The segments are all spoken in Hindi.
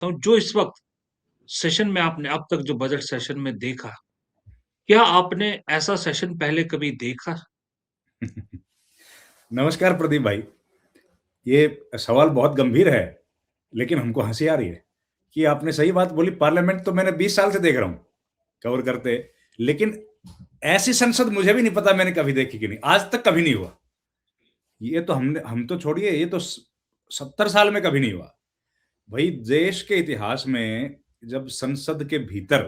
तो जो इस वक़्त सेशन में आपने अब तक जो बजट सेशन में देखा, क्या आपने ऐसा सेशन पहले कभी देखा? नमस्कार प्रदीप भाई। ये सवाल बहुत गंभीर है, लेकिन हमको हँसी आ रही है कि आपने सही बात बोली। पार्लियामेंट तो मैंने 20 साल से देख रहा हूँ, कवर करते, लेकिन ऐसी संसद मुझे भी नहीं पता मैंने कभी देखी कि नहीं, आज तक कभी नहीं हुआ। ये तो हम तो छोड़िए, ये तो 70 साल में कभी नहीं हुआ। भाई देश के इतिहास में जब संसद के भीतर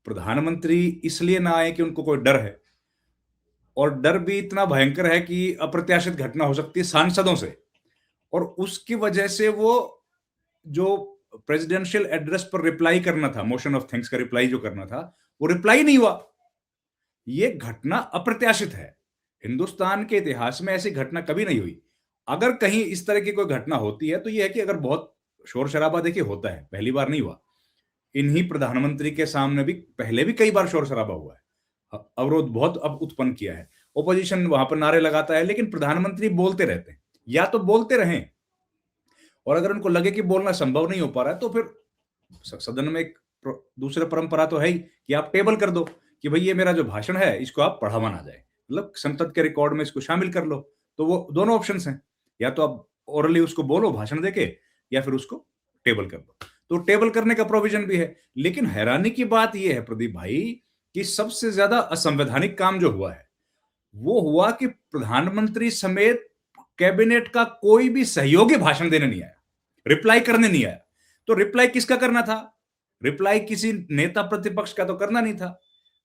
प्रधानमंत्री इसलिए ना आए कि उनको कोई डर है, और डर भी इतना भयंकर है कि अप्रत्याशित घटना हो सकती है सांसदों से, और उसकी वजह से वो जो प्रेसिडेंशियल एड्रेस पर रिप्लाई करना था, मोशन ऑफ थैंक्स का रिप्लाई जो करना था, वो रिप्लाई नहीं हुआ। ये घटना अप्रत्याशित है। हिंदुस्तान के इतिहास में ऐसी घटना कभी नहीं हुई। अगर कहीं इस तरह की कोई घटना होती है तो ये है कि अगर बहुत शोर शराबा देखिए होता है, पहली बार नहीं हुआ। इन्हीं प्रधानमंत्री के सामने भी पहले भी कई बार शोर शराबा हुआ है, अवरोध बहुत अब उत्पन्न किया है, ओपोजिशन वहां पर नारे लगाता है, लेकिन प्रधानमंत्री बोलते रहते हैं। या तो बोलते रहें, और अगर उनको लगे कि बोलना संभव नहीं हो पा रहा है तो फिर सदन में एक दूसरा परंपरा तो है ही कि आप टेबल कर दो कि भाई ये मेरा जो भाषण है इसको आप पढ़ावा ना जाए, मतलब संसद के रिकॉर्ड में इसको शामिल कर लो। तो वो दोनों ऑप्शंस हैं, या तो आप ओरली उसको बोलो भाषण देके, या फिर उसको टेबल कर दो। तो टेबल करने का प्रोविजन भी है। लेकिन हैरानी की बात यह है प्रदीप भाई कि सबसे ज्यादा असंवैधानिक काम जो हुआ है वो हुआ कि प्रधानमंत्री समेत कैबिनेट का कोई भी सहयोगी भाषण देने नहीं आया, रिप्लाई करने नहीं आया। तो रिप्लाई किसका करना था? रिप्लाई किसी नेता प्रतिपक्ष का तो करना नहीं था,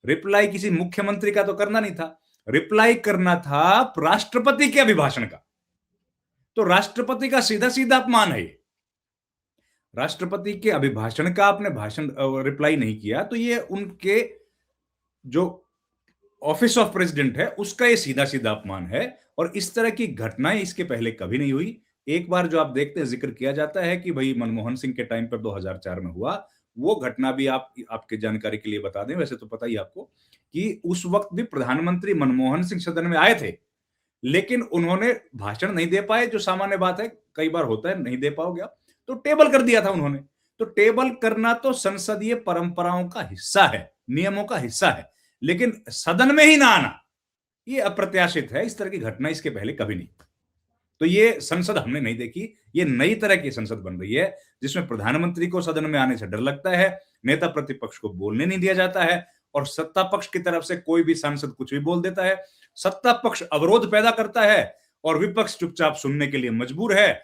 रिप्लाई किसी मुख्यमंत्री का तो करना नहीं था, रिप्लाई करना था राष्ट्रपति के अभिभाषण का। तो राष्ट्रपति का सीधा सीधा अपमान है ये। राष्ट्रपति के अभिभाषण का आपने भाषण रिप्लाई नहीं किया तो ये उनके जो ऑफिस ऑफ प्रेसिडेंट है उसका ये सीधा सीधा अपमान है। और इस तरह की घटनाएं इसके पहले कभी नहीं हुई। एक बार जो आप देखते हैं जिक्र किया जाता है कि भाई मनमोहन सिंह के टाइम पर 2004 में हुआ, वो घटना भी आपके जानकारी के लिए बता दें, वैसे तो पता ही आपको कि उस वक्त भी प्रधानमंत्री मनमोहन सिंह सदन में आए थे, लेकिन उन्होंने भाषण नहीं दे पाए, जो सामान्य बात है, कई बार होता है नहीं दे पाओगे आप, तो टेबल कर दिया था उन्होंने। तो टेबल करना तो संसदीय परंपराओं का हिस्सा है, नियमों का हिस्सा है, लेकिन सदन में ही ना आना ये अप्रत्याशित है। इस तरह की घटना इसके पहले कभी नहीं। तो ये संसद हमने नहीं देखी। ये नई तरह की संसद बन रही है जिसमें प्रधानमंत्री को सदन में आने से डर लगता है, नेता प्रतिपक्ष को बोलने नहीं दिया जाता है, और सत्ता पक्ष की तरफ से कोई भी सांसद कुछ भी बोल देता है। सत्ता पक्ष अवरोध पैदा करता है और विपक्ष चुपचाप सुनने के लिए मजबूर है।